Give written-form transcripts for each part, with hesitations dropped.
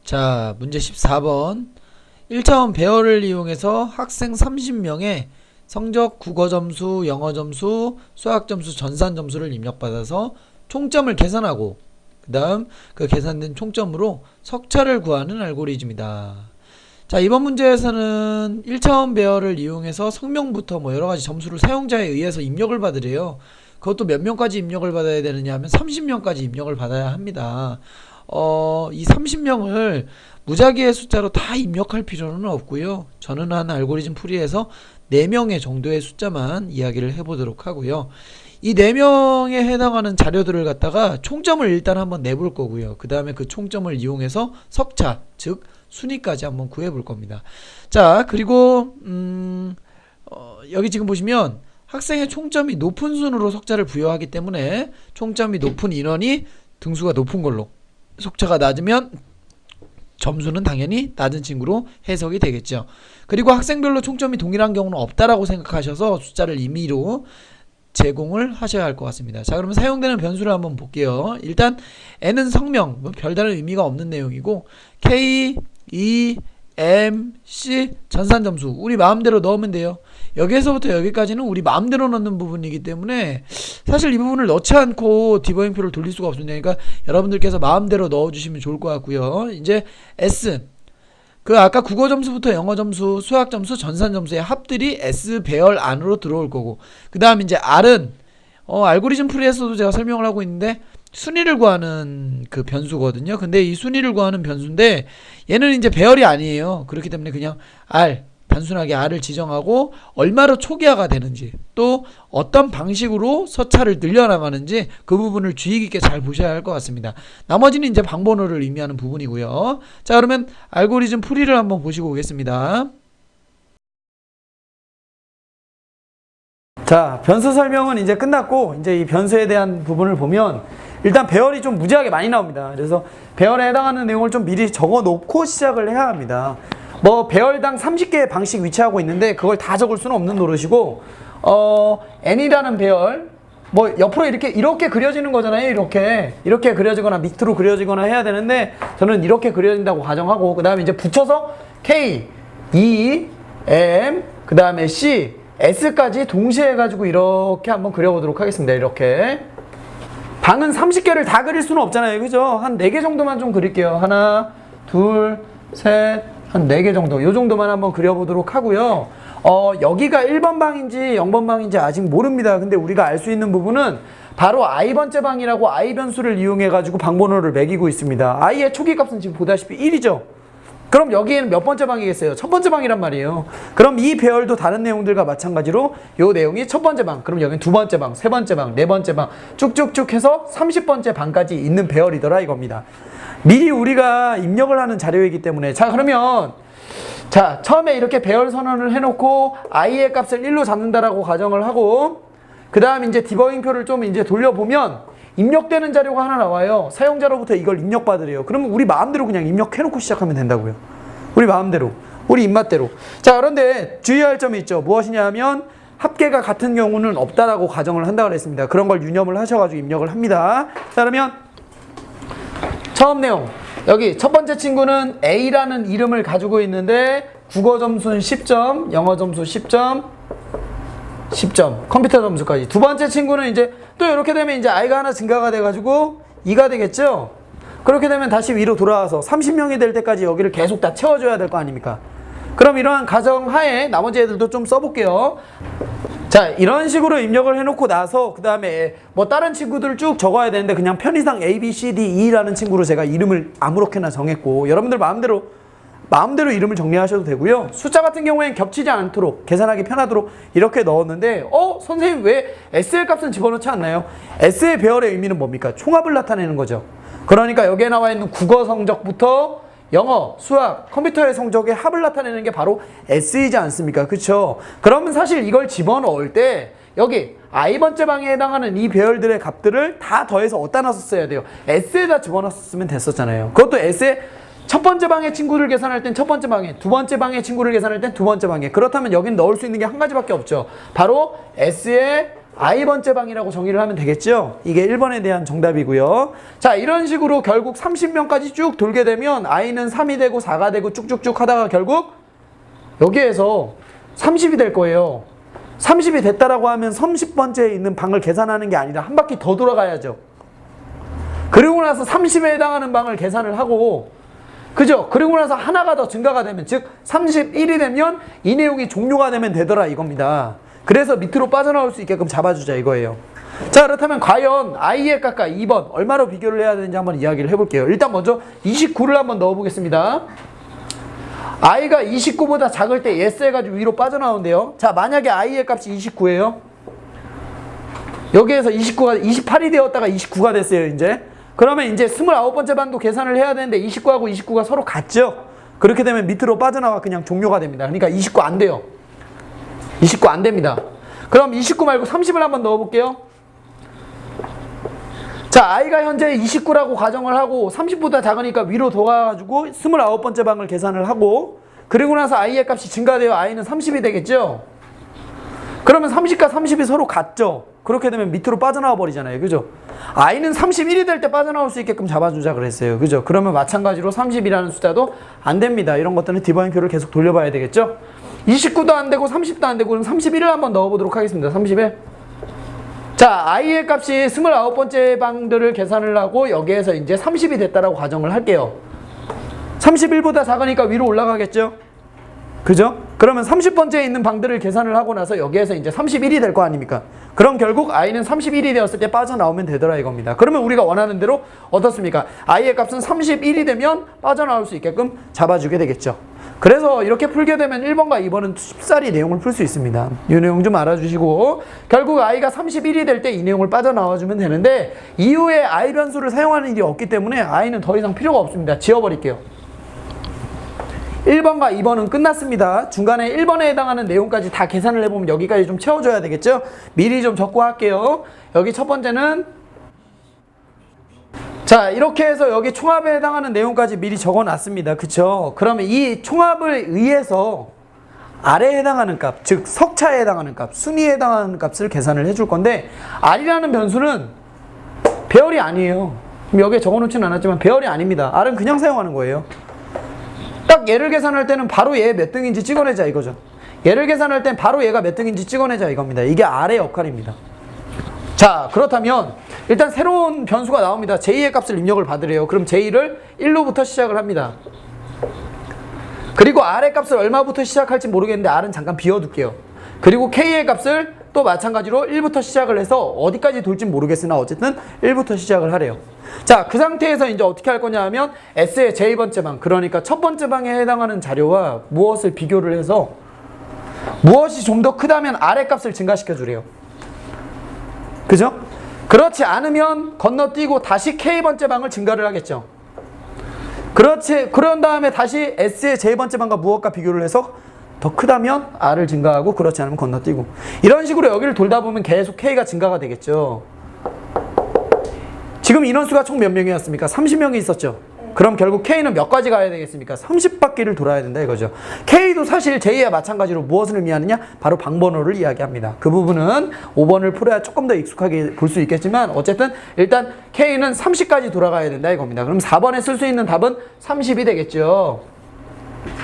자, 문제 14번. 1차원 배열을 이용해서 학생 30명의 성적 국어 점수, 영어 점수, 수학 점수, 전산 점수를 입력받아서 총점을 계산하고 그 다음 그 계산된 총점으로 석차를 구하는 알고리즘이다. 자, 이번 문제에서는 1차원 배열을 이용해서 성명부터 뭐 여러가지 점수를 사용자에 의해서 입력을 받으래요. 그것도 몇 명까지 입력을 받아야 되느냐 하면 30명까지 입력을 받아야 합니다. 이 30명을 무작위의 숫자로 다 입력할 필요는 없고요. 저는 한 알고리즘 풀이에서 4명의 정도의 숫자만 이야기를 해보도록 하고요. 이 4명에 해당하는 자료들을 갖다가 총점을 일단 한번 내볼 거고요. 그 다음에 그 총점을 이용해서 석차, 즉 순위까지 한번 구해볼 겁니다. 자, 그리고 여기 지금 보시면 학생의 총점이 높은 순으로 석차를 부여하기 때문에 총점이 높은 인원이 등수가 높은 걸로, 석차가 낮으면 점수는 당연히 낮은 친구로 해석이 되겠죠. 그리고 학생별로 총점이 동일한 경우는 없다라고 생각하셔서 숫자를 임의로 제공을 하셔야 할 것 같습니다. 자, 그러면 사용되는 변수를 한번 볼게요. 일단 n은 성명, 뭐 별다른 의미가 없는 내용이고, k, e, m, c 전산 점수 우리 마음대로 넣으면 돼요. 여기에서부터 여기까지는 우리 마음대로 넣는 부분이기 때문에 사실 이 부분을 넣지 않고 디버깅표를 돌릴 수가 없습니다. 그러니까 여러분들께서 마음대로 넣어주시면 좋을 것 같고요. 이제 S, 그 아까 국어 점수부터 영어 점수, 수학 점수, 전산 점수의 합들이 S 배열 안으로 들어올 거고, 그 다음 이제 R은 알고리즘 풀이에서도 제가 설명을 하고 있는데 순위를 구하는 그 변수거든요. 근데 이 순위를 구하는 변수인데 얘는 이제 배열이 아니에요. 그렇기 때문에 그냥 R, 단순하게 R을 지정하고 얼마로 초기화가 되는지, 또 어떤 방식으로 서차를 늘려나가는지 그 부분을 주의 깊게 잘 보셔야 할 것 같습니다. 나머지는 이제 방번호를 의미하는 부분이고요. 자, 그러면 알고리즘 풀이를 한번 보시고 오겠습니다. 자, 변수 설명은 이제 끝났고, 이제 이 변수에 대한 부분을 보면 일단 배열이 좀 무지하게 많이 나옵니다. 그래서 배열에 해당하는 내용을 좀 미리 적어 놓고 시작을 해야 합니다. 뭐 배열당 30개의 방식 위치하고 있는데 그걸 다 적을 수는 없는 노릇이고, n이라는 배열 뭐 옆으로 이렇게 그려지는 거잖아요. 이렇게 그려지거나 밑으로 그려지거나 해야 되는데 저는 이렇게 그려진다고 가정하고, 그 다음에 이제 붙여서 k, e, m, 그 다음에 c, s까지 동시에 해가지고 이렇게 한번 그려보도록 하겠습니다. 이렇게 방은 30개를 다 그릴 수는 없잖아요. 그죠? 한 4개 정도만 좀 그릴게요. 하나, 둘, 셋, 한 4개 정도. 요 정도만 한번 그려보도록 하고요. 여기가 1번 방인지 0번 방인지 아직 모릅니다. 근데 우리가 알 수 있는 부분은 바로 i번째 방이라고 i 변수를 이용해가지고 방번호를 매기고 있습니다. i의 초기 값은 지금 보다시피 1이죠. 그럼 여기에는 몇 번째 방이겠어요? 첫 번째 방이란 말이에요. 그럼 이 배열도 다른 내용들과 마찬가지로 요 내용이 첫 번째 방, 그럼 여기는 두 번째 방, 세 번째 방, 네 번째 방 쭉쭉쭉 해서 30번째 방까지 있는 배열이더라 이겁니다. 미리 우리가 입력을 하는 자료이기 때문에, 자, 그러면 자, 처음에 이렇게 배열 선언을 해놓고 i의 값을 1로 잡는다라고 가정을 하고, 그 다음 이제 디버깅표를 좀 이제 돌려보면 입력되는 자료가 하나 나와요. 사용자로부터 이걸 입력받으래요. 그러면 우리 마음대로 그냥 입력해놓고 시작하면 된다고요. 우리 마음대로, 우리 입맛대로. 자, 그런데 주의할 점이 있죠. 무엇이냐 하면 합계가 같은 경우는 없다라고 가정을 한다고 그랬습니다. 그런 걸 유념을 하셔가지고 입력을 합니다. 자, 그러면 처음 내용, 여기 첫 번째 친구는 A라는 이름을 가지고 있는데 국어 점수는 10점, 영어 점수 10점, 10점, 컴퓨터 점수까지. 두 번째 친구는 이제 또 이렇게 되면 이제 i가 하나 증가가 돼가지고 2가 되겠죠. 그렇게 되면 다시 위로 돌아와서 30명이 될 때까지 여기를 계속 다 채워줘야 될 거 아닙니까? 그럼 이러한 가정 하에 나머지 애들도 좀 써볼게요. 자, 이런 식으로 입력을 해놓고 나서 그 다음에 뭐 다른 친구들을 쭉 적어야 되는데 그냥 편의상 A, B, C, D, E라는 친구로 제가 이름을 아무렇게나 정했고, 여러분들 마음대로 이름을 정리하셔도 되고요. 숫자 같은 경우에는 겹치지 않도록 계산하기 편하도록 이렇게 넣었는데, 선생님 왜 S의 값은 집어넣지 않나요? S의 배열의 의미는 뭡니까? 총합을 나타내는 거죠. 그러니까 여기에 나와 있는 국어 성적부터 영어, 수학, 컴퓨터의 성적의 합을 나타내는 게 바로 S이지 않습니까? 그쵸? 그러면 사실 이걸 집어넣을 때 여기 i번째 방에 해당하는 이 배열들의 값들을 다 더해서 어디다 놨었어야 돼요? S에다 집어넣었으면 됐었잖아요. 그것도 S의 첫 번째 방의 친구를 계산할 땐 첫 번째 방에, 두 번째 방의 친구를 계산할 땐 두 번째 방에. 그렇다면 여긴 넣을 수 있는 게 한 가지밖에 없죠. 바로 S의 i번째 방이라고 정의를 하면 되겠죠? 이게 1번에 대한 정답이고요. 자, 이런 식으로 결국 30명까지 쭉 돌게 되면 i는 3이 되고 4가 되고 쭉쭉쭉 하다가 결국 여기에서 30이 될 거예요. 30이 됐다라고 하면 30번째에 있는 방을 계산하는 게 아니라 한 바퀴 더 돌아가야죠. 그리고 나서 30에 해당하는 방을 계산을 하고, 그죠? 그리고 나서 하나가 더 증가가 되면, 즉 31이 되면 이 내용이 종료가 되면 되더라 이겁니다. 그래서 밑으로 빠져나올 수 있게끔 잡아주자 이거예요. 자, 그렇다면 과연 i의 값과 2번 얼마로 비교를 해야 되는지 한번 이야기를 해볼게요. 일단 먼저 29를 한번 넣어보겠습니다. i가 29보다 작을 때 yes 해가지고 위로 빠져나오는데요. 자, 만약에 i의 값이 29예요. 여기에서 29가 28이 되었다가 29가 됐어요 이제. 그러면 이제 29번째 방도 계산을 해야 되는데 29하고 29가 서로 같죠? 그렇게 되면 밑으로 빠져나와 그냥 종료가 됩니다. 그러니까 29 안 돼요. 29 안 됩니다. 그럼 29 말고 30을 한번 넣어볼게요. 자, i가 현재 29라고 가정을 하고 30보다 작으니까 위로 더 가가지고 29번째 방을 계산을 하고, 그리고 나서 i의 값이 증가되어 i는 30이 되겠죠? 그러면 30과 30이 서로 같죠? 그렇게 되면 밑으로 빠져나와 버리잖아요. 그죠? i는 31이 될 때 빠져나올 수 있게끔 잡아주자 그랬어요. 그죠? 그러면 마찬가지로 30이라는 숫자도 안 됩니다. 이런 것들은 디바인표를 계속 돌려봐야 되겠죠? 29도 안 되고 30도 안 되고 그럼 31을 한번 넣어보도록 하겠습니다. 31. 자, i의 값이 29번째 방들을 계산을 하고 여기에서 이제 30이 됐다라고 가정을 할게요. 31보다 작으니까 위로 올라가겠죠? 그죠? 그러면 30번째에 있는 방들을 계산을 하고 나서 여기에서 이제 31이 될 거 아닙니까? 그럼 결국 i는 31이 되었을 때 빠져나오면 되더라 이겁니다. 그러면 우리가 원하는 대로 어떻습니까? i의 값은 31이 되면 빠져나올 수 있게끔 잡아주게 되겠죠. 그래서 이렇게 풀게 되면 1번과 2번은 쉽사리 내용을 풀 수 있습니다. 이 내용 좀 알아주시고, 결국 i가 31이 될 때 이 내용을 빠져나와주면 되는데, 이후에 i 변수를 사용하는 일이 없기 때문에 i는 더 이상 필요가 없습니다. 지워버릴게요. 1번과 2번은 끝났습니다. 중간에 1번에 해당하는 내용까지 다 계산을 해보면 여기까지 좀 채워줘야 되겠죠? 미리 좀 적고 할게요. 여기 첫 번째는, 자, 이렇게 해서 여기 총합에 해당하는 내용까지 미리 적어놨습니다. 그쵸? 그러면 이 총합을 의해서 R에 해당하는 값, 즉 석차에 해당하는 값, 순위에 해당하는 값을 계산을 해줄 건데, R이라는 변수는 배열이 아니에요. 여기에 적어놓지는 않았지만 배열이 아닙니다. R은 그냥 사용하는 거예요. 딱 얘를 계산할 때는 바로 얘 몇 등인지 찍어내자 이거죠. 얘를 계산할 땐 바로 얘가 몇 등인지 찍어내자 이겁니다. 이게 R의 역할입니다. 자, 그렇다면 일단 새로운 변수가 나옵니다. j 의 값을 입력을 받으래요. 그럼 j를 1로부터 시작을 합니다. 그리고 r의 값을 얼마부터 시작할지 모르겠는데 r은 잠깐 비워둘게요. 그리고 k의 값을 또 마찬가지로 1부터 시작을 해서 어디까지 돌지 모르겠으나 어쨌든 1부터 시작을 하래요. 자, 그 상태에서 이제 어떻게 할 거냐 하면 S의 j 번째 방, 그러니까 첫 번째 방에 해당하는 자료와 무엇을 비교를 해서 무엇이 좀 더 크다면 R의 값을 증가시켜 주래요. 그죠? 그렇지 않으면 건너뛰고 다시 K번째 방을 증가를 하겠죠. 그런 다음에 다시 S의 J번째 방과 무엇과 비교를 해서 더 크다면 R을 증가하고, 그렇지 않으면 건너뛰고, 이런 식으로 여기를 돌다 보면 계속 K가 증가가 되겠죠. 지금 인원수가 총 몇 명이었습니까? 30명이 있었죠. 그럼 결국 K는 몇 가지 가야 되겠습니까? 30바퀴를 돌아야 된다 이거죠. K도 사실 J와 마찬가지로 무엇을 의미하느냐? 바로 방번호를 이야기합니다. 그 부분은 5번을 풀어야 조금 더 익숙하게 볼 수 있겠지만 어쨌든 일단 K는 30까지 돌아가야 된다 이겁니다. 그럼 4번에 쓸 수 있는 답은 30이 되겠죠.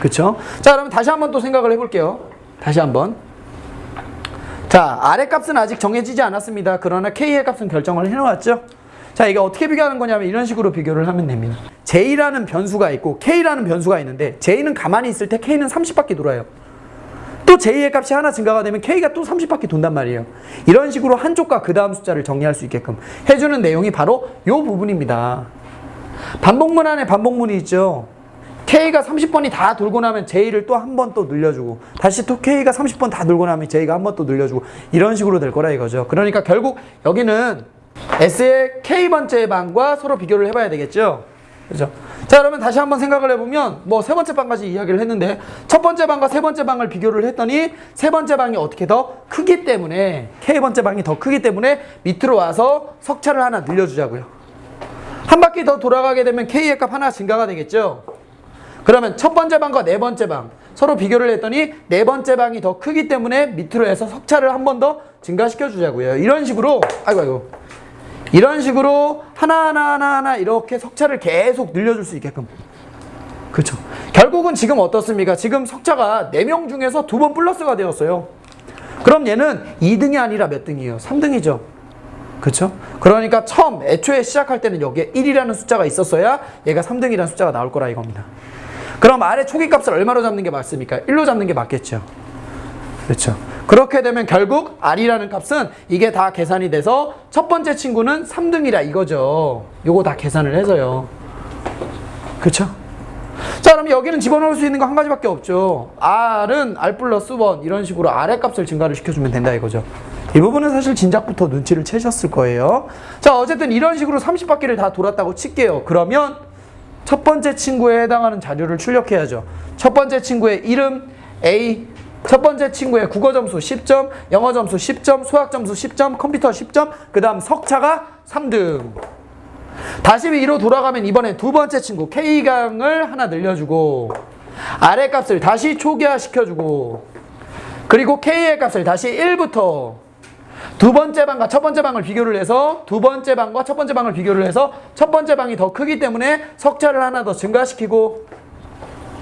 그쵸? 자, 그러면 다시 한번 또 생각을 해볼게요. 다시 한번. 자, R의 값은 아직 정해지지 않았습니다. 그러나 K의 값은 결정을 해놓았죠. 자, 이게 어떻게 비교하는 거냐면 이런 식으로 비교를 하면 됩니다. J라는 변수가 있고 K라는 변수가 있는데 J는 가만히 있을 때 K는 30바퀴 돌아요. 또 J의 값이 하나 증가가 되면 K가 또 30바퀴 돈단 말이에요. 이런 식으로 한쪽과 그 다음 숫자를 정리할 수 있게끔 해주는 내용이 바로 이 부분입니다. 반복문 안에 반복문이 있죠. K가 30번이 다 돌고 나면 J를 또 한 번 또 늘려주고, 다시 또 K가 30번 다 돌고 나면 J가 한 번 또 늘려주고, 이런 식으로 될 거라 이거죠. 그러니까 결국 여기는 S의 K번째 방과 서로 비교를 해봐야 되겠죠. 그죠? 자, 그러면 다시 한번 생각을 해보면 뭐 세 번째 방까지 이야기를 했는데 첫 번째 방과 세 번째 방을 비교를 했더니 세 번째 방이 어떻게 더 크기 때문에, K번째 방이 더 크기 때문에 밑으로 와서 석차를 하나 늘려주자고요. 한 바퀴 더 돌아가게 되면 K의 값 하나 증가가 되겠죠. 그러면 첫 번째 방과 네 번째 방, 서로 비교를 했더니 네 번째 방이 더 크기 때문에 밑으로 해서 석차를 한 번 더 증가시켜 주자고요. 이런 식으로 아이고 이런 식으로 하나 이렇게 석차를 계속 늘려줄 수 있게끔. 그렇죠. 결국은 지금 어떻습니까? 지금 석차가 4명 중에서 2번 플러스가 되었어요. 그럼 얘는 2등이 아니라 몇 등이에요? 3등이죠. 그렇죠? 그러니까 처음 애초에 시작할 때는 여기에 1이라는 숫자가 있었어야 얘가 3등이라는 숫자가 나올 거라 이겁니다. 그럼 아래 초기값을 얼마로 잡는 게 맞습니까? 1로 잡는 게 맞겠죠. 그렇죠. 그렇게 되면 결국 R이라는 값은 이게 다 계산이 돼서 첫 번째 친구는 3등이라 이거죠. 요거 다 계산을 해서요. 그렇죠? 자, 그럼 여기는 집어넣을 수 있는 거 한 가지밖에 없죠. R은 R 플러스 1 이런 식으로 R의 값을 증가를 시켜주면 된다 이거죠. 이 부분은 사실 진작부터 눈치를 채셨을 거예요. 자, 어쨌든 이런 식으로 30바퀴를 다 돌았다고 칠게요. 그러면 첫 번째 친구에 해당하는 자료를 출력해야죠. 첫 번째 친구의 이름 A, 첫 번째 친구의 국어 점수 10점, 영어 점수 10점, 수학 점수 10점, 컴퓨터 10점, 그 다음 석차가 3등. 다시 위로 돌아가면 이번에 두 번째 친구 K강을 하나 늘려주고 아래 값을 다시 초기화 시켜주고 그리고 K의 값을 다시 1부터 두 번째 방과 첫 번째 방을 비교를 해서 두 번째 방과 첫 번째 방을 비교를 해서 첫 번째 방이 더 크기 때문에 석차를 하나 더 증가시키고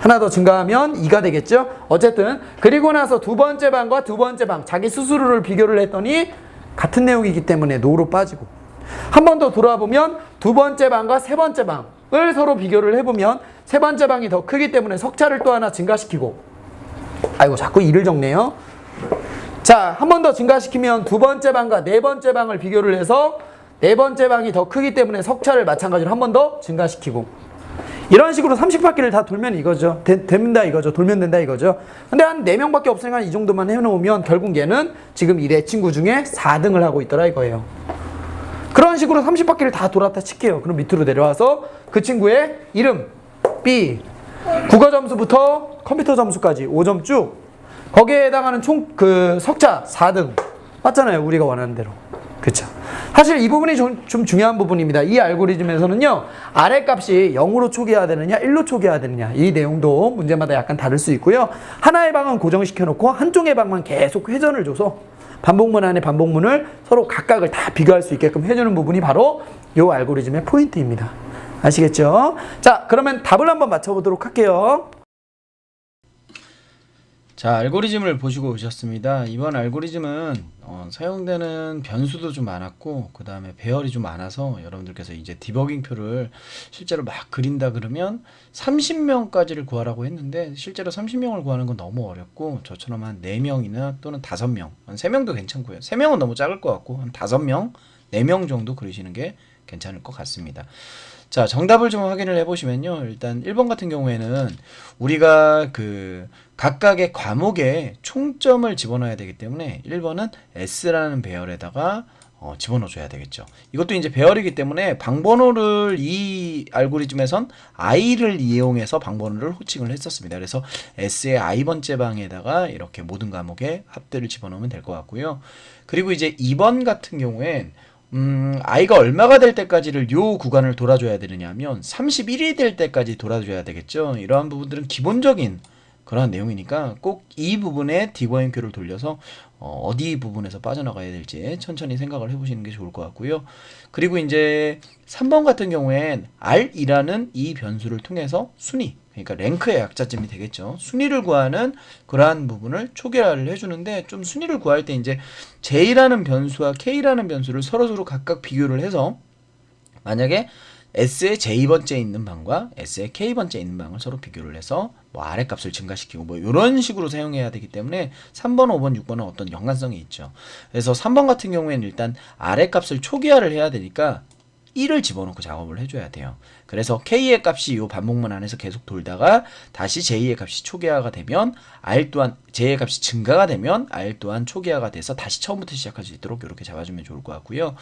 하나 더 증가하면 2가 되겠죠. 어쨌든 그리고 나서 두 번째 방과 두 번째 방 자기 스스로를 비교를 했더니 같은 내용이기 때문에 노로 빠지고 한 번 더 돌아보면 두 번째 방과 세 번째 방을 서로 비교를 해보면 세 번째 방이 더 크기 때문에 석차를 또 하나 증가시키고 아이고 자꾸 2를 적네요. 자, 한 번 더 증가시키면 두 번째 방과 네 번째 방을 비교를 해서 네 번째 방이 더 크기 때문에 석차를 마찬가지로 한 번 더 증가시키고 이런 식으로 30바퀴를 다 돌면 이거죠. 된다 이거죠. 돌면 된다 이거죠. 근데 한 4명밖에 없으니까 이 정도만 해놓으면 결국 얘는 지금 이 네 친구 중에 4등을 하고 있더라 이거예요. 그런 식으로 30바퀴를 다 돌았다 칠게요. 그럼 밑으로 내려와서 그 친구의 이름 B, 국어 점수부터 컴퓨터 점수까지 5점 쭉 거기에 해당하는 총 그 석차 4등 맞잖아요. 우리가 원하는 대로. 그쵸. 사실 이 부분이 좀 중요한 부분입니다. 이 알고리즘에서는요 아래 값이 0으로 초기화해야 되느냐 1로 초기화해야 되느냐 이 내용도 문제마다 약간 다를 수 있고요. 하나의 방은 고정시켜 놓고 한쪽의 방만 계속 회전을 줘서 반복문 안에 반복문을 서로 각각을 다 비교할 수 있게끔 해주는 부분이 바로 이 알고리즘의 포인트입니다. 아시겠죠? 자, 그러면 답을 한번 맞춰보도록 할게요. 자, 알고리즘을 보시고 오셨습니다. 이번 알고리즘은 사용되는 변수도 좀 많았고 그 다음에 배열이 좀 많아서 여러분들께서 이제 디버깅표를 실제로 막 그린다 그러면 30명까지를 구하라고 했는데 실제로 30명을 구하는 건 너무 어렵고 저처럼 한 4명이나 또는 5명, 한 3명도 괜찮고요. 3명은 너무 작을 것 같고 한 5명, 4명 정도 그리시는 게 괜찮을 것 같습니다. 자, 정답을 좀 확인을 해보시면요. 일단 1번 같은 경우에는 우리가 그 각각의 과목에 총점을 집어넣어야 되기 때문에 1번은 S라는 배열에다가 집어넣어줘야 되겠죠. 이것도 이제 배열이기 때문에 방번호를 이 알고리즘에선 I를 이용해서 방번호를 호칭을 했었습니다. 그래서 S의 I번째 방에다가 이렇게 모든 과목의 합들을 집어넣으면 될 것 같고요. 그리고 이제 2번 같은 경우엔 i가 얼마가 될 때까지를 요 구간을 돌아줘야 되느냐 하면 31이 될 때까지 돌아줘야 되겠죠. 이러한 부분들은 기본적인 그러한 내용이니까 꼭 이 부분에 디버깅표를 돌려서 어디 부분에서 빠져나가야 될지 천천히 생각을 해보시는 게 좋을 것 같고요. 그리고 이제 3번 같은 경우엔 R이라는 이 변수를 통해서 순위, 그러니까 랭크의 약자쯤이 되겠죠. 순위를 구하는 그러한 부분을 초기화를 해주는데 좀 순위를 구할 때 이제 J라는 변수와 K라는 변수를 서로 각각 비교를 해서 만약에 S의 J번째 있는 방과 S의 K번째 있는 방을 서로 비교를 해서 뭐 아래 값을 증가시키고 뭐 이런 식으로 사용해야 되기 때문에 3번, 5번, 6번은 어떤 연관성이 있죠. 그래서 3번 같은 경우에는 일단 아래 값을 초기화를 해야 되니까 1을 집어넣고 작업을 해줘야 돼요. 그래서 K의 값이 이 반복문 안에서 계속 돌다가 다시 J의 값이 초기화가 되면 R 또한 J의 값이 증가가 되면 R 또한 초기화가 돼서 다시 처음부터 시작할 수 있도록 이렇게 잡아주면 좋을 것 같고요.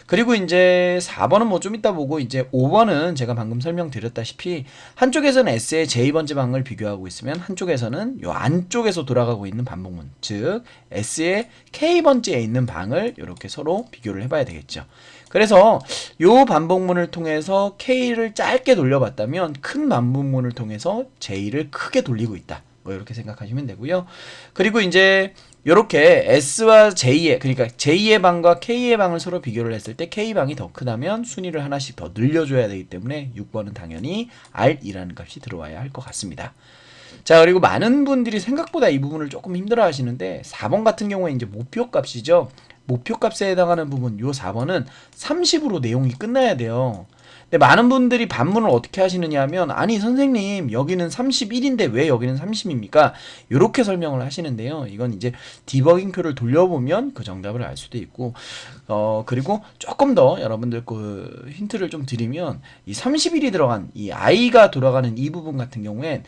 그리고 이제 4번은 뭐 좀 이따 보고 이제 5번은 제가 방금 설명드렸다시피 한쪽에서는 S의 J번째 방을 비교하고 있으면 한쪽에서는 요 안쪽에서 돌아가고 있는 반복문 즉 S의 K번째에 있는 방을 이렇게 서로 비교를 해봐야 되겠죠. 그래서 요 반복문을 통해서 K를 짧게 돌려봤다면 큰 반복문을 통해서 J를 크게 돌리고 있다. 뭐 이렇게 생각하시면 되고요. 그리고 이제 요렇게 S와 J의, 그러니까 J의 방과 K의 방을 서로 비교를 했을 때 K방이 더 크다면 순위를 하나씩 더 늘려줘야 되기 때문에 6번은 당연히 R이라는 값이 들어와야 할 것 같습니다. 자, 그리고 많은 분들이 생각보다 이 부분을 조금 힘들어 하시는데 4번 같은 경우에 이제 목표 값이죠. 목표 값에 해당하는 부분, 요 4번은 30으로 내용이 끝나야 돼요. 근데 많은 분들이 반문을 어떻게 하시느냐 하면, 아니 선생님 여기는 31인데 왜 여기는 30입니까? 이렇게 설명을 하시는데요. 이건 이제 디버깅표를 돌려보면 그 정답을 알 수도 있고, 그리고 조금 더 여러분들 그 힌트를 좀 드리면, 이 31이 들어간 이 i가 돌아가는 이 부분 같은 경우엔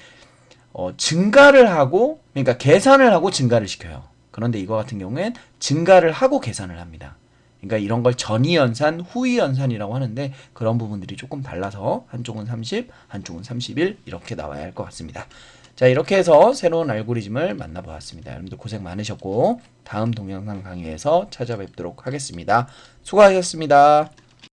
증가를 하고, 그러니까 계산을 하고 증가를 시켜요. 그런데 이거 같은 경우엔 증가를 하고 계산을 합니다. 그러니까 이런 걸 전이연산, 후이연산이라고 하는데 그런 부분들이 조금 달라서 한쪽은 30, 한쪽은 31 이렇게 나와야 할 것 같습니다. 자, 이렇게 해서 새로운 알고리즘을 만나보았습니다. 여러분들 고생 많으셨고 다음 동영상 강의에서 찾아뵙도록 하겠습니다. 수고하셨습니다.